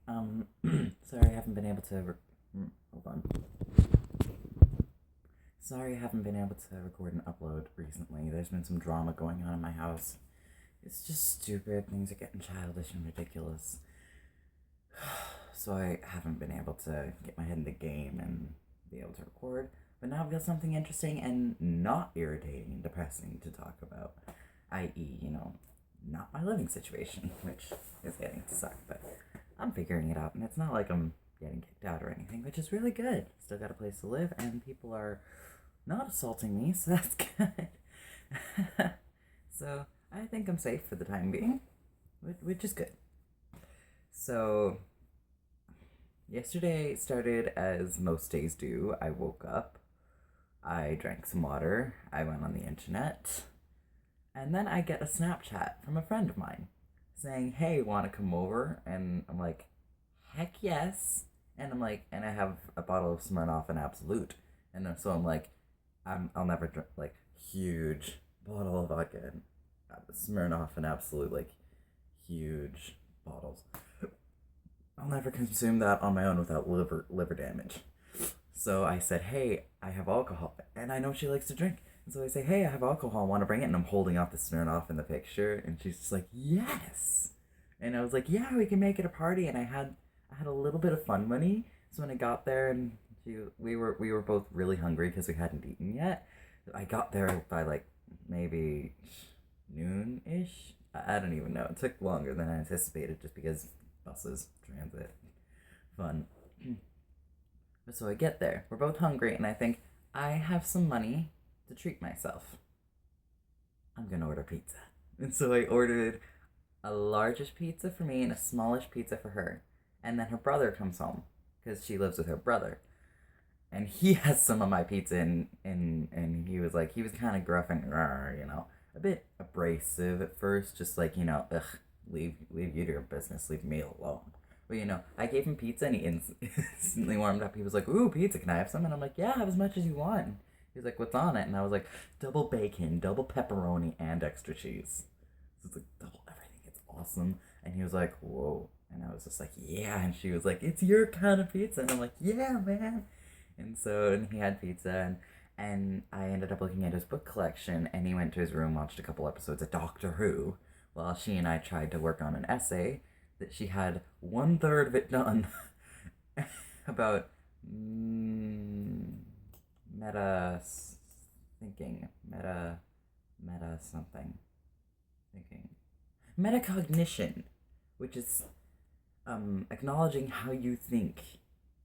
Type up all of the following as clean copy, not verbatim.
Sorry I haven't been able to. Hold on. Sorry I haven't been able to record and upload recently. There's been some drama going on in my house. It's just stupid. Things are getting childish and ridiculous. So I haven't been able to get my head in the game and be able to record. But now I've got something interesting and not irritating and depressing to talk about. I.e., not my living situation, which is getting to suck, but I'm figuring it out, and it's not like I'm getting kicked out or anything, which is really good. Still got a place to live, and people are not assaulting me, so that's good. So I think I'm safe for the time being, which is good. So yesterday started as most days do. I woke up, I drank some water, I went on the internet, and then I get a Snapchat from a friend of mine saying, "Hey, want to come over?" And I'm like, "Heck yes." And I'm like, and I have a bottle of Smirnoff and Absolute. And so I'm like, I'll never drink, like, huge bottle of vodka and Smirnoff and Absolute, like, huge bottles. I'll never consume that on my own without liver damage. So I said, "Hey, I have alcohol." And I know she likes to drink. And so I say, "Hey, I have alcohol. Want to bring it?" And I'm holding off the Smirnoff in the picture. And she's just like, "Yes." And I was like, "Yeah, we can make it a party." And I had a little bit of fun money. So when I got there and we were both really hungry because we hadn't eaten yet. I got there by like maybe noon ish. I don't even know. It took longer than I anticipated just because buses, transit, fun. So I get there. We're both hungry, and I think I have some money to treat myself. I'm gonna order pizza. And so I ordered a largest pizza for me and a smallish pizza for her. And then her brother comes home because she lives with her brother. And he has some of my pizza, and he was kind of gruff and, a bit abrasive at first, just like, ugh, leave you to your business, leave me alone. But, I gave him pizza, and he instantly warmed up. He was like, "Ooh, pizza, can I have some?" And I'm like, "Yeah, have as much as you want." He was like, "What's on it?" And I was like, "Double bacon, double pepperoni, and extra cheese." So it's like, double everything. It's awesome. And he was like, "Whoa." And I was just like, "Yeah." And she was like, "It's your kind of pizza." And I'm like, "Yeah, man." And he had pizza, and I ended up looking at his book collection, and he went to his room, watched a couple episodes of Doctor Who, while she and I tried to work on an essay that she had one third of it done about meta thinking, meta something thinking, metacognition, which is acknowledging how you think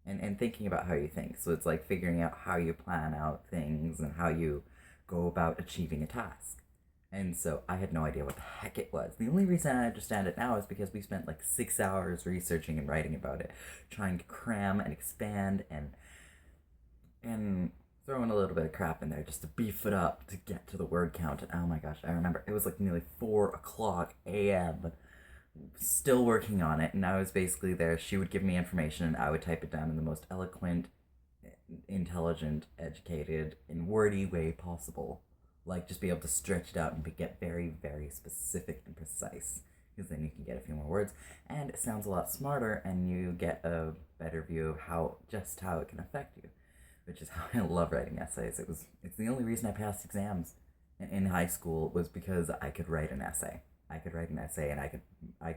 and thinking about how you think. So it's like figuring out how you plan out things and how you go about achieving a task. And so I had no idea what the heck it was. The only reason I understand it now is because we spent like 6 hours researching and writing about it, trying to cram and expand and throwing a little bit of crap in there just to beef it up to get to the word count. And oh my gosh, I remember it was like nearly 4 o'clock a.m. Still working on it, and I was basically there. She would give me information, and I would type it down in the most eloquent, intelligent, educated, and wordy way possible. Like, just be able to stretch it out and get very, very specific and precise. Because then you can get a few more words, and it sounds a lot smarter, and you get a better view of how it can affect you. Which is how I love writing essays. It's the only reason I passed exams in high school was because I could write an essay. I could write an essay, and I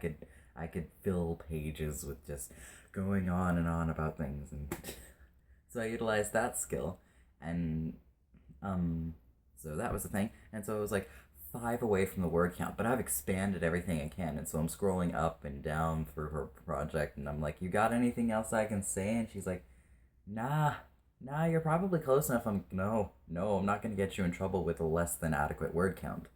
could fill pages with just going on and on about things, and so I utilized that skill, and so that was the thing, and so it was like 5 away from the word count, but I've expanded everything I can, and so I'm scrolling up and down through her project, and I'm like, "You got anything else I can say?" And she's like, "Nah, nah, you're probably close enough." I'm, "No, no, I'm not gonna get you in trouble with a less than adequate word count."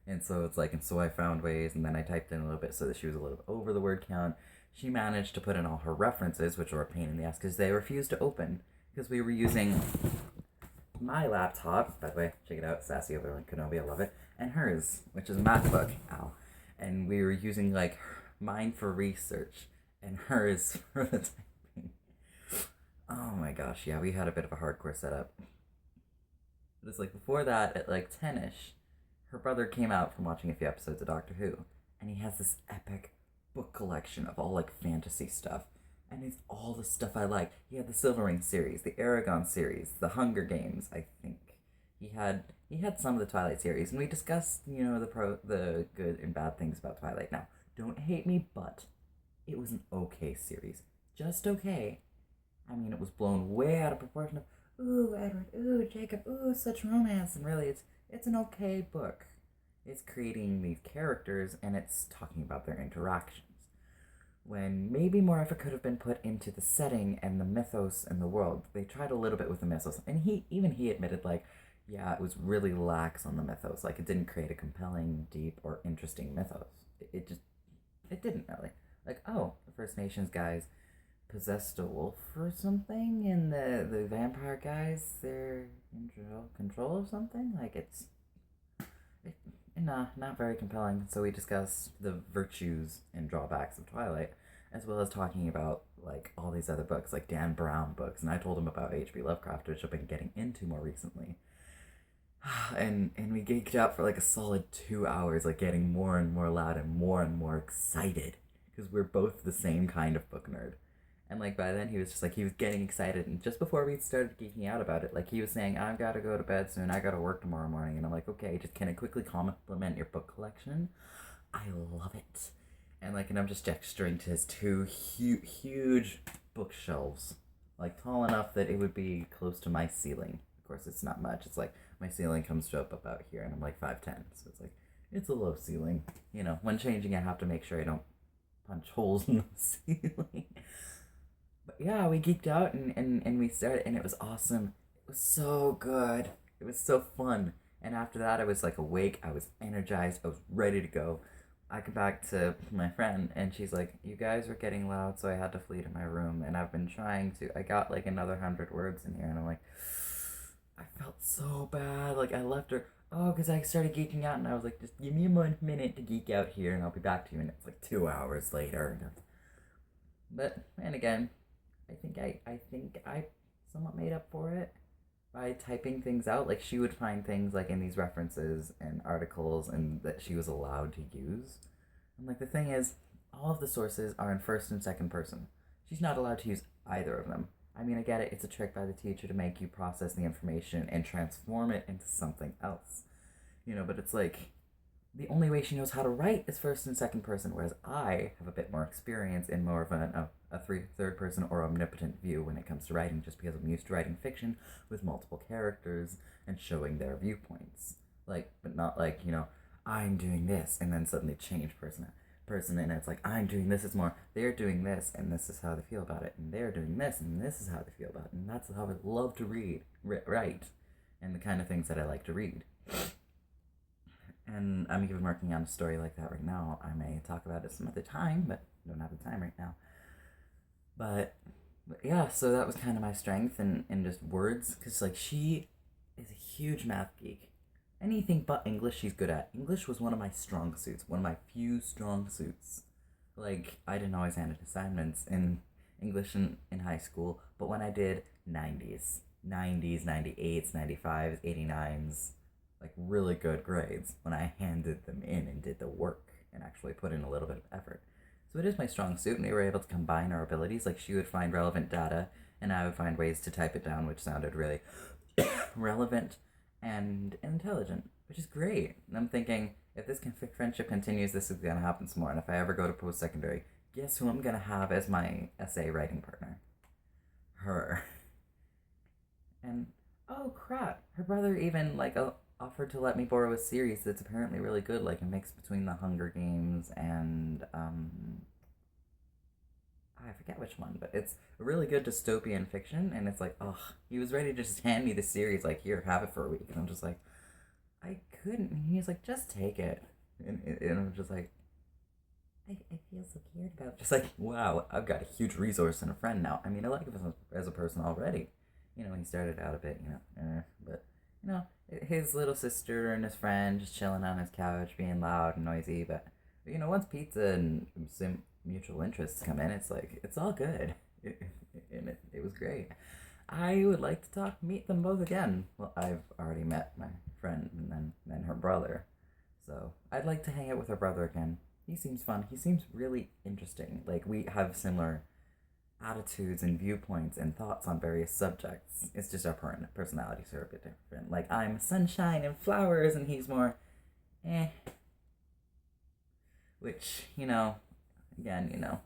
And so it's like, and so I found ways, and then I typed in a little bit so that she was a little bit over the word count. She managed to put in all her references, which were a pain in the ass because they refused to open because we were using my laptop. By the way, check it out, Sassy over on Kenobi, I love it, and hers, which is a MacBook. Ow. And we were using like mine for research and hers for the typing. Oh my gosh, yeah, we had a bit of a hardcore setup. But it's like before that, at like 10ish, her brother came out from watching a few episodes of Doctor Who, and he has this epic book collection of all like fantasy stuff. and it's all the stuff I like. He had the Silver Ring series, the Aragon series, the Hunger Games. I think he had some of the Twilight series, and we discussed the good and bad things about Twilight. Now, don't hate me, but it was an okay series, just okay. I mean, it was blown way out of proportion. Of ooh, Edward, ooh, Jacob, ooh, such romance, and really, it's an okay book. It's creating these characters, and it's talking about their interactions. When maybe more effort could have been put into the setting and the mythos and the world. They tried a little bit with the mythos, and he admitted like, yeah, it was really lax on the mythos. Like it didn't create a compelling, deep, or interesting mythos. It didn't really. Like, oh, the First Nations guys possessed a wolf or something, and the vampire guys they're in control of something. Like it, nah, not very compelling. So we discussed the virtues and drawbacks of Twilight, as well as talking about like all these other books, like Dan Brown books, and I told him about H.P. Lovecraft, which I've been getting into more recently. And we geeked out for like a solid 2 hours, like getting more and more loud and more excited because we're both the same kind of book nerd. And like by then he was just like he was getting excited, and just before we started geeking out about it, like he was saying, "I've got to go to bed soon. I got to work tomorrow morning." And I'm like, "Okay, just can I quickly compliment your book collection? I love it." And I'm just gesturing to his two huge bookshelves, like tall enough that it would be close to my ceiling. Of course, it's not much. It's like my ceiling comes to up about here, and I'm like 5'10", so it's like it's a low ceiling. When changing, I have to make sure I don't punch holes in the ceiling. But yeah, we geeked out and we started, and it was awesome. It was so good. It was so fun. And after that, I was like awake. I was energized. I was ready to go. I come back to my friend, and she's like, "You guys were getting loud, so I had to flee to my room." And I've been trying to. I got like another 100 words in here, and I'm like, I felt so bad. Like I left her. Oh, because I started geeking out, and I was like, just give me a minute to geek out here, and I'll be back to you. And it's like 2 hours later. But and again, I think I somewhat made up for it by typing things out. Like she would find things like in these references and articles and that she was allowed to use. And like the thing is, all of the sources are in first and second person. She's not allowed to use either of them. I mean, I get it, it's a trick by the teacher to make you process the information and transform it into something else. But it's like the only way she knows how to write is first and second person, whereas I have a bit more experience in more of third person or omnipotent view when it comes to writing, just because I'm used to writing fiction with multiple characters and showing their viewpoints. Like, but not like, I'm doing this and then suddenly change person and it's like I'm doing this, it's more they're doing this and this is how they feel about it, and they're doing this and this is how they feel about it, and that's how I love to write, and the kind of things that I like to read. And I'm even working on a story like that right now. I may talk about it some other time, but don't have the time right now. But, yeah, so that was kind of my strength in just words, because like she is a huge math geek. Anything but English, she's good at. English was one of my strong suits, one of my few strong suits. Like I didn't always hand in assignments in English in high school, but when I did, 90s, 98s, 95s, 89s, like really good grades when I handed them in and did the work and actually put in a little bit of effort. So it is my strong suit, and we were able to combine our abilities. Like she would find relevant data, and I would find ways to type it down, which sounded really relevant and intelligent, which is great. And I'm thinking, if this friendship continues, this is gonna happen some more. And if I ever go to post secondary, guess who I'm gonna have as my essay writing partner? Her. And oh crap, her brother even like offered to let me borrow a series that's apparently really good, like a mix between the Hunger Games and I forget which one, but it's a really good dystopian fiction, and it's like, oh, he was ready to just hand me the series, like, here, have it for a week, and I'm just like, I couldn't. And he's like, just take it, and I'm just like, I feel so cared about. Just like, wow, I've got a huge resource and a friend now. I mean, I like him as a person already. He started out a bit, but his little sister and his friend just chilling on his couch, being loud and noisy. But once pizza and some mutual interests come in, it's like it's all good, and it was great. I would like to meet them both again. Well, I've already met my friend and then her brother, so I'd like to hang out with her brother again. He seems fun. He seems really interesting. Like we have similar attitudes and viewpoints and thoughts on various subjects. It's just our personalities are a bit different. Like, I'm sunshine and flowers, and he's more, eh. Which, again,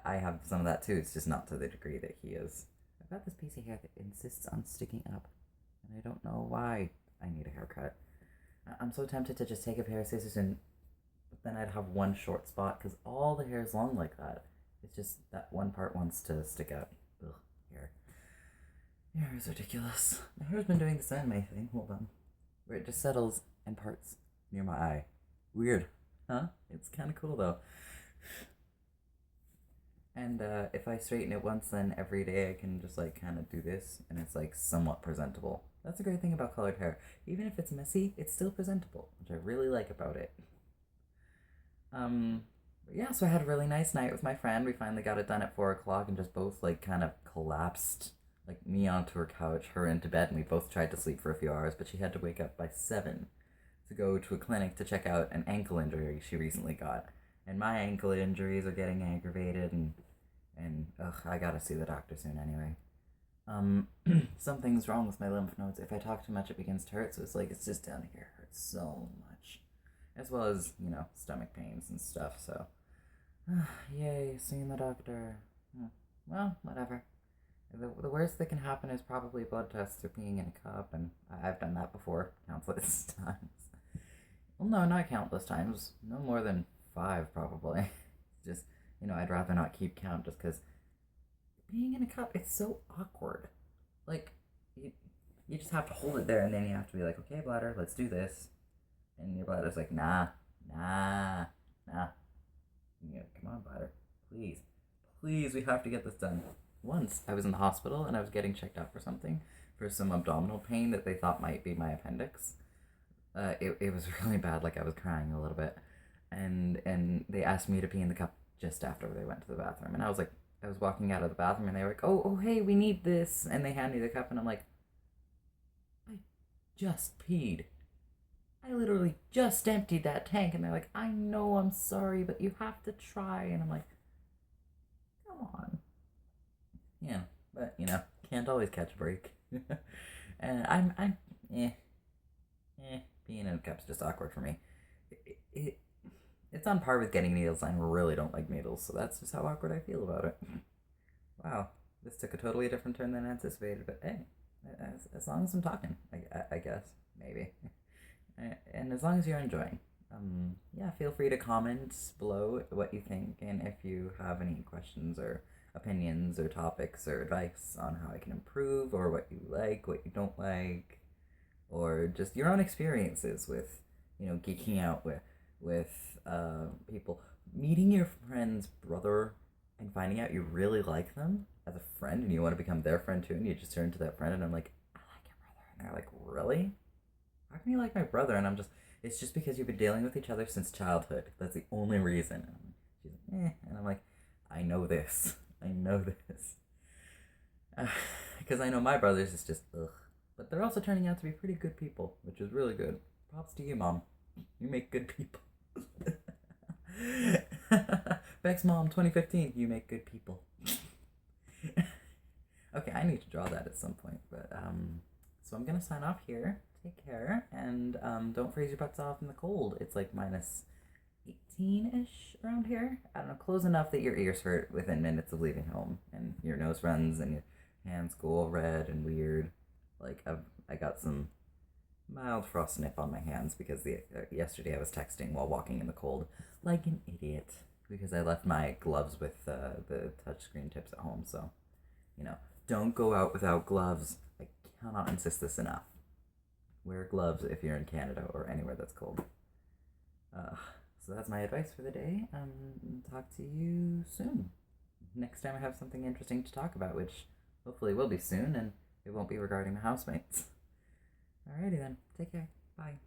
I have some of that too. It's just not to the degree that he is. I've got this piece of hair that insists on sticking up, and I don't know why I need a haircut. I'm so tempted to just take a pair of scissors and but then I'd have one short spot because all the hair is long like that. It's just that one part wants to stick out. Ugh, hair. Hair is ridiculous. My hair's been doing the anime thing. Hold on. Where it just settles and parts near my eye. Weird. Huh? It's kind of cool though. And if I straighten it once, then every day I can just like kind of do this, and it's like somewhat presentable. That's a great thing about colored hair. Even if it's messy, it's still presentable, which I really like about it. But yeah, so I had a really nice night with my friend. We finally got it done at 4 o'clock, and just both like kind of collapsed, like me onto her couch, her into bed, and we both tried to sleep for a few hours. But she had to wake up by 7 to go to a clinic to check out an ankle injury she recently got. And my ankle injuries are getting aggravated, and I gotta see the doctor soon anyway. Something's wrong with my lymph nodes. If I talk too much, it begins to hurt. So it's like it's just down here. It hurts so much, as well as stomach pains and stuff. So, yay, seeing the doctor. Well, whatever. The worst that can happen is probably blood tests or peeing in a cup, and I've done that before countless times. Well, no, not countless times. No more than 5, probably. Just, I'd rather not keep count just because being in a cup, it's so awkward. Like, you just have to hold it there, and then you have to be like, okay, bladder, let's do this. And your bladder's like, nah. Come on, bladder. Please. Please, we have to get this done. Once, I was in the hospital, and I was getting checked out for something, for some abdominal pain that they thought might be my appendix. It was really bad, like I was crying a little bit. And they asked me to pee in the cup just after they went to the bathroom. And I was walking out of the bathroom, and they were like, oh, hey, we need this. And they hand me the cup, and I'm like, I just peed. I literally just emptied that tank. And they're like, I know, I'm sorry, but you have to try. And I'm like, come on. Yeah, but, can't always catch a break. And I'm being in a cup's just awkward for me. It's on par with getting needles. I really don't like needles, so that's just how awkward I feel about it. Wow, this took a totally different turn than anticipated, but hey, as long as I'm talking, I guess, maybe. And as long as you're enjoying. Yeah, feel free to comment below what you think, and if you have any questions or opinions or topics or advice on how I can improve, or what you like, what you don't like, or just your own experiences with, geeking out with people, meeting your friend's brother and finding out you really like them as a friend and you want to become their friend too, and you just turn to that friend and I'm like, I like your brother, and they're like, really? How can you like my brother? And I'm just, it's just because you've been dealing with each other since childhood. That's the only reason. And she's like, and I'm like, I know this. I know this. Because I know my brothers is just ugh. But they're also turning out to be pretty good people, which is really good. Props to you, Mom. You make good people. Beck's Mom 2015, you make good people. Okay, I need to draw that at some point, but so I'm gonna sign off here. Take care, and don't freeze your butts off in the cold. It's like minus 18-ish around here. I don't know, close enough that your ears hurt within minutes of leaving home, and your nose runs, and your hands go all red and weird. Like I got some mild frost nip on my hands because yesterday I was texting while walking in the cold like an idiot because I left my gloves with the touchscreen tips at home. So, don't go out without gloves. I cannot insist this enough. Wear gloves if you're in Canada or anywhere that's cold. So that's my advice for the day. Talk to you soon. Next time I have something interesting to talk about, which hopefully will be soon, and it won't be regarding the housemates. Alrighty then. Take care. Bye.